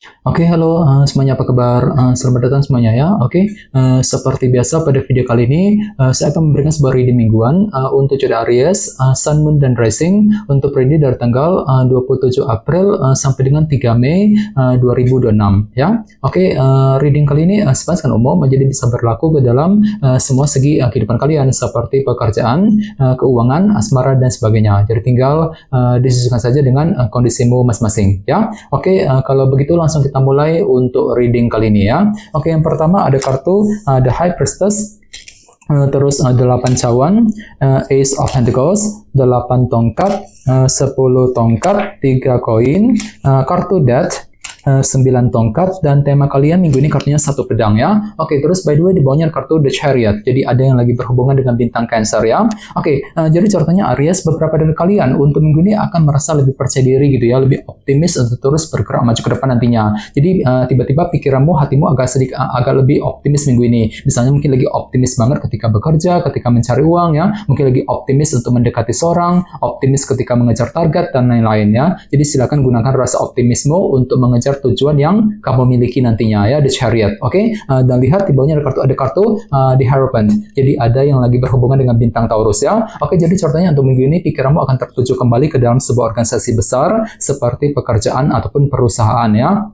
Oke, halo semuanya, apa kabar? Selamat datang semuanya ya. Oke, seperti biasa pada video kali ini saya akan memberikan sebuah reading mingguan untuk zodiak Aries, Sun, Moon, dan Rising untuk reading dari tanggal 27 April sampai dengan 3 Mei 2026 ya. Oke, reading kali ini sifatnya umum, jadi bisa berlaku ke dalam semua segi kehidupan kalian seperti pekerjaan, keuangan, asmara, dan sebagainya. Jadi tinggal disesuaikan saja dengan kondisimu masing-masing ya. Oke, kalau begitu langsung kita mulai untuk reading kali ini ya. Oke, yang pertama ada kartu The High Priestess, terus 8 cawan, Ace of Pentacles, 8 tongkat, 10 tongkat, 3 koin, kartu Death, 9 tongkat, dan tema kalian minggu ini kartunya 1 pedang ya. Oke, terus by the way di bawahnya ada kartu The Chariot, jadi ada yang lagi berhubungan dengan bintang Cancer ya. Oke, jadi caranya Aries, beberapa dari kalian untuk minggu ini akan merasa lebih percaya diri gitu ya, lebih optimis untuk terus bergerak maju ke depan nantinya. Jadi tiba-tiba pikiranmu, hatimu agak lebih optimis minggu ini. Misalnya mungkin lagi optimis banget ketika bekerja, ketika mencari uang ya, mungkin lagi optimis untuk mendekati seorang, optimis ketika mengejar target dan lain-lain ya. Jadi silakan gunakan rasa optimisme untuk mengejar tujuan yang kamu miliki nantinya ya, The Chariot. Oke, dan lihat di bawahnya ada kartu The Hierophant. Jadi ada yang lagi berhubungan dengan bintang Taurus ya. Oke, jadi caranya untuk minggu ini pikiranmu akan tertuju kembali ke dalam sebuah organisasi besar seperti pekerjaan ataupun perusahaan ya.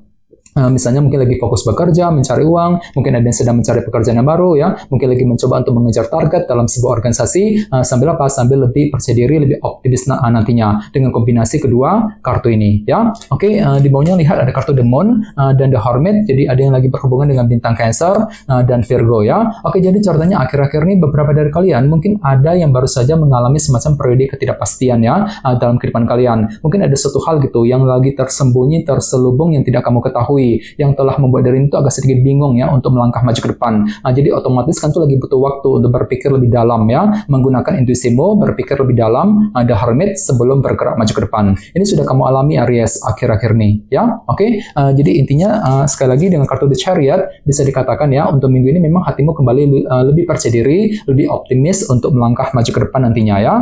Misalnya mungkin lagi fokus bekerja, mencari uang, mungkin ada yang sedang mencari pekerjaan yang baru ya, mungkin lagi mencoba untuk mengejar target dalam sebuah organisasi, sambil lebih percaya diri, lebih optimis nantinya dengan kombinasi kedua kartu ini ya. Oke, di bawahnya lihat ada kartu The Moon dan The Hermit, jadi ada yang lagi berhubungan dengan bintang Cancer dan Virgo ya. Oke, jadi caranya akhir-akhir ini beberapa dari kalian mungkin ada yang baru saja mengalami semacam periode ketidakpastian ya dalam kehidupan kalian. Mungkin ada suatu hal gitu yang lagi tersembunyi, terselubung yang tidak kamu ketahui, yang telah membuat diri itu agak sedikit bingung ya untuk melangkah maju ke depan. Jadi otomatis kan tuh lagi butuh waktu untuk berpikir lebih dalam ya, menggunakan intuisimu, berpikir lebih dalam, ada Hermit sebelum bergerak maju ke depan. Ini sudah kamu alami Aries akhir-akhir ini ya. Oke, jadi intinya sekali lagi dengan kartu The Chariot bisa dikatakan ya, untuk minggu ini memang hatimu kembali lebih percaya diri, lebih optimis untuk melangkah maju ke depan nantinya ya.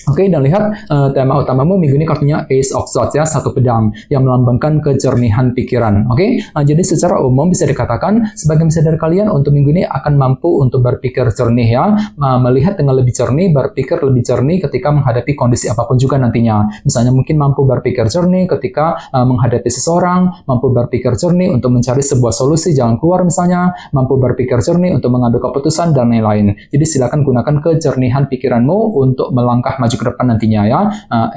Oke, dan lihat tema utamamu minggu ini kartunya Ace of Swords ya, 1 pedang yang melambangkan kejernihan pikiran. Oke, jadi secara umum bisa dikatakan sebagian besar dari kalian untuk minggu ini akan mampu untuk berpikir jernih ya, melihat dengan lebih jernih, berpikir lebih jernih ketika menghadapi kondisi apapun juga nantinya. Misalnya mungkin mampu berpikir jernih ketika menghadapi seseorang, mampu berpikir jernih untuk mencari sebuah solusi jalan keluar misalnya, mampu berpikir jernih untuk mengambil keputusan dan lain-lain. Jadi silakan gunakan kejernihan pikiranmu untuk melangkah maju ke depan nantinya ya,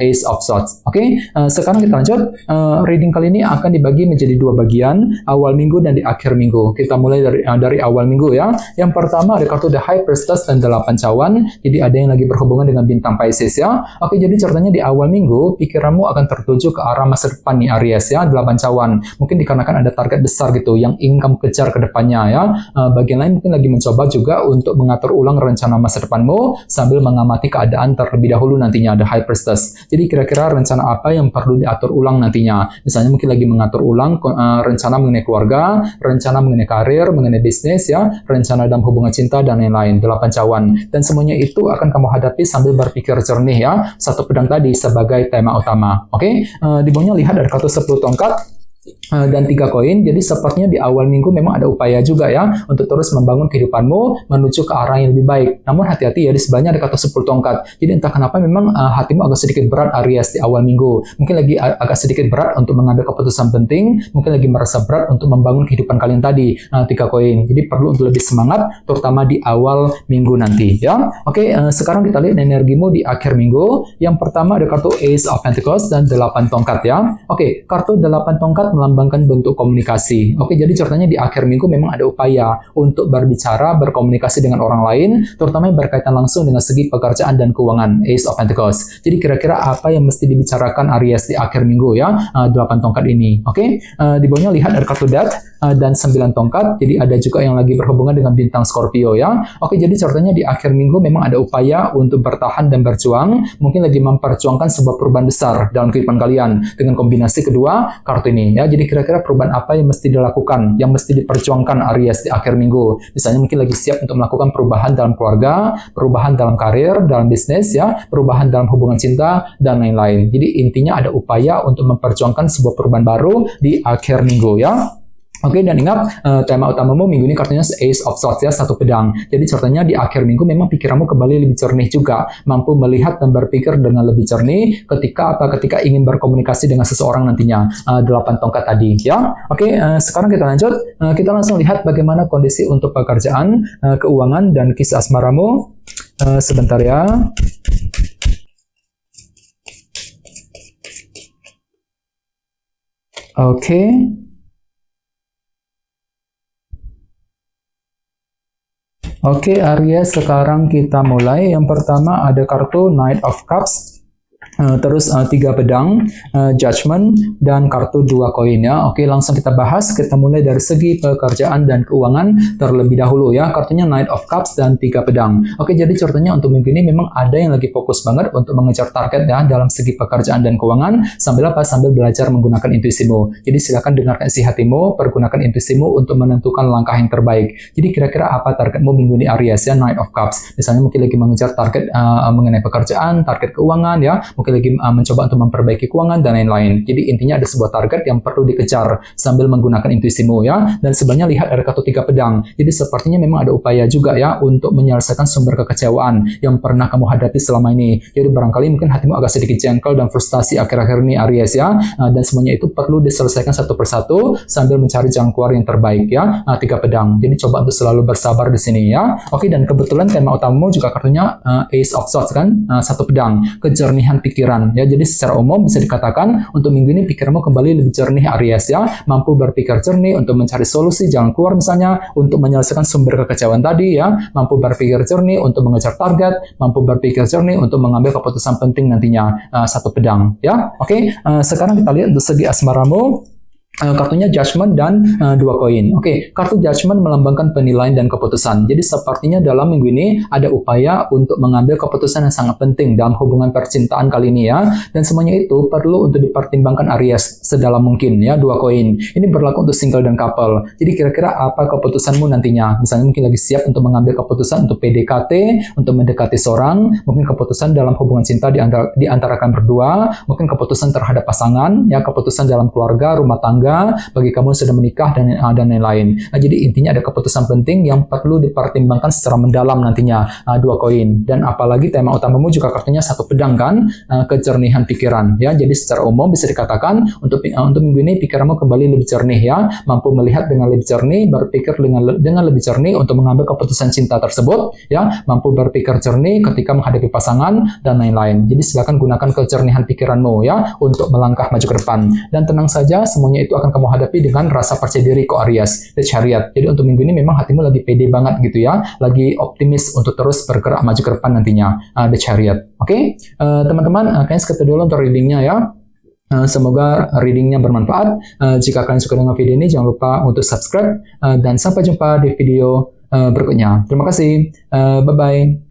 Ace of Swords. Oke, sekarang kita lanjut. Reading kali ini akan dibagi menjadi 2 bagian, awal minggu dan di akhir minggu. Kita mulai dari awal minggu ya. Yang pertama ada kartu The High Priestess dan 8 cawan. Jadi ada yang lagi berhubungan dengan bintang Pisces ya. Oke, jadi caranya di awal minggu pikiranmu akan tertuju ke arah masa depan nih Aries ya, 8 cawan. Mungkin dikarenakan ada target besar gitu yang ingin kamu kejar ke depannya ya. Bagian lain mungkin lagi mencoba juga untuk mengatur ulang rencana masa depanmu sambil mengamati keadaan terlebih dahulu nantinya, ada High Priestess. Jadi kira-kira rencana apa yang perlu diatur ulang nantinya. Misalnya mungkin lagi mengatur ulang rencana mengenai keluarga, rencana mengenai karir, mengenai bisnis ya, rencana dalam hubungan cinta dan lain-lain, 8 cawan. Dan semuanya itu akan kamu hadapi sambil berpikir jernih ya, 1 pedang tadi sebagai tema utama. Oke, di bawahnya lihat ada kartu 10 tongkat dan 3 koin. Jadi sepertinya di awal minggu memang ada upaya juga ya untuk terus membangun kehidupanmu menuju ke arah yang lebih baik. Namun hati-hati ya, di sebelahnya ada kartu 10 tongkat. Jadi entah kenapa memang hatimu agak sedikit berat Aries di awal minggu. Mungkin lagi agak sedikit berat untuk mengambil keputusan penting, mungkin lagi merasa berat untuk membangun kehidupan kalian tadi, 3 koin. Jadi perlu untuk lebih semangat terutama di awal minggu nanti ya. Oke, sekarang kita lihat energimu di akhir minggu. Yang pertama ada kartu Ace of Pentacles dan 8 tongkat ya. Oke, kartu 8 tongkat melambangkan bentuk komunikasi. Oke, jadi ceritanya di akhir minggu memang ada upaya untuk berbicara, berkomunikasi dengan orang lain, terutama yang berkaitan langsung dengan segi pekerjaan dan keuangan, Ace of Pentacles. Jadi kira-kira apa yang mesti dibicarakan Aries di akhir minggu ya, 8 tongkat ini. Oke, di bawahnya lihat ada kartu Death dan 9 tongkat, jadi ada juga yang lagi berhubungan dengan bintang Scorpio ya. Oke, jadi ceritanya di akhir minggu memang ada upaya untuk bertahan dan berjuang, mungkin lagi memperjuangkan sebuah perubahan besar dalam kehidupan kalian dengan kombinasi kedua kartu ini ya. Jadi kira-kira perubahan apa yang mesti dilakukan, yang mesti diperjuangkan Aries di akhir minggu. Misalnya mungkin lagi siap untuk melakukan perubahan dalam keluarga, perubahan dalam karir, dalam bisnis ya, perubahan dalam hubungan cinta dan lain-lain. Jadi intinya ada upaya untuk memperjuangkan sebuah perubahan baru di akhir minggu ya. Oke, dan ingat tema utamamu minggu ini kartunya Ace of Swords ya, satu pedang. Jadi ceritanya di akhir minggu memang pikiranmu kembali lebih jernih juga, mampu melihat dan berpikir dengan lebih jernih ketika ingin berkomunikasi dengan seseorang nantinya. 8 tongkat tadi ya. Oke, sekarang kita lanjut. Kita langsung lihat bagaimana kondisi untuk pekerjaan, keuangan dan kisah asmaramu. Sebentar ya. Oke. Oke, Aries, sekarang kita mulai. Yang pertama ada kartu Knight of Cups. Terus 3 pedang, judgment, dan kartu 2 koin ya. Oke, langsung kita bahas. Kita mulai dari segi pekerjaan dan keuangan terlebih dahulu ya. Kartunya Knight of Cups dan 3 pedang. Oke, jadi ceritanya untuk minggu ini memang ada yang lagi fokus banget untuk mengejar target ya dalam segi pekerjaan dan keuangan. Sambil apa? Sambil belajar menggunakan intuisimu. Jadi silakan dengarkan isi hatimu, pergunakan intuisimu untuk menentukan langkah yang terbaik. Jadi kira-kira apa targetmu minggu ini Aries ya, Knight of Cups. Misalnya mungkin lagi mengejar target mengenai pekerjaan, target keuangan ya. Mungkin lagi mencoba untuk memperbaiki keuangan dan lain-lain. Jadi intinya ada sebuah target yang perlu dikejar sambil menggunakan intuisimu ya. Dan sebenarnya lihat ada kartu 3 pedang. Jadi sepertinya memang ada upaya juga ya untuk menyelesaikan sumber kekecewaan yang pernah kamu hadapi selama ini. Jadi barangkali mungkin hatimu agak sedikit jengkel dan frustasi akhir-akhir ini Aries ya. Dan semuanya itu perlu diselesaikan satu persatu sambil mencari jalan keluar yang terbaik ya. 3 pedang. Jadi coba untuk selalu bersabar di sini ya. Oke, dan kebetulan tema utamamu juga kartunya Ace of Swords kan, 1 pedang, kejernihan pikiran ya. Jadi secara umum bisa dikatakan untuk minggu ini pikiranmu kembali lebih jernih Aries ya, mampu berpikir jernih untuk mencari solusi jalan keluar misalnya untuk menyelesaikan sumber kekecewaan tadi ya, mampu berpikir jernih untuk mengejar target, mampu berpikir jernih untuk mengambil keputusan penting nantinya. 1 pedang ya. Oke, sekarang kita lihat untuk segi asmaramu. Kartunya Judgment dan 2 koin. Oke, kartu Judgment melambangkan penilaian dan keputusan. Jadi sepertinya dalam minggu ini ada upaya untuk mengambil keputusan yang sangat penting dalam hubungan percintaan kali ini ya. Dan semuanya itu perlu untuk dipertimbangkan Aries sedalam mungkin ya. 2 koin. Ini berlaku untuk single dan couple. Jadi kira-kira apa keputusanmu nantinya? Misalnya mungkin lagi siap untuk mengambil keputusan untuk PDKT, untuk mendekati seorang, mungkin keputusan dalam hubungan cinta di antara kalian berdua, mungkin keputusan terhadap pasangan, ya keputusan dalam keluarga, rumah tangga, bagi kamu yang sudah menikah dan lain-lain. Jadi intinya ada keputusan penting yang perlu dipertimbangkan secara mendalam nantinya. 2 koin. Dan apalagi tema utamamu juga kartunya 1 pedang kan, kejernihan pikiran ya. Jadi secara umum bisa dikatakan untuk minggu ini pikiranmu kembali lebih jernih ya, mampu melihat dengan lebih jernih, berpikir dengan lebih jernih untuk mengambil keputusan cinta tersebut ya, mampu berpikir jernih ketika menghadapi pasangan dan lain-lain. Jadi silakan gunakan kejernihan pikiranmu ya untuk melangkah maju ke depan. Dan tenang saja, semuanya itu akan kamu hadapi dengan rasa percaya diri kok Aries, The Chariot. Jadi untuk minggu ini memang hatimu lagi pede banget gitu ya, lagi optimis untuk terus bergerak maju ke depan nantinya. The Chariot. Oke, teman-teman, kayaknya segitu dulu untuk readingnya ya. Semoga readingnya bermanfaat. Jika kalian suka dengan video ini, jangan lupa untuk subscribe dan sampai jumpa di video berikutnya. Terima kasih. Bye-bye.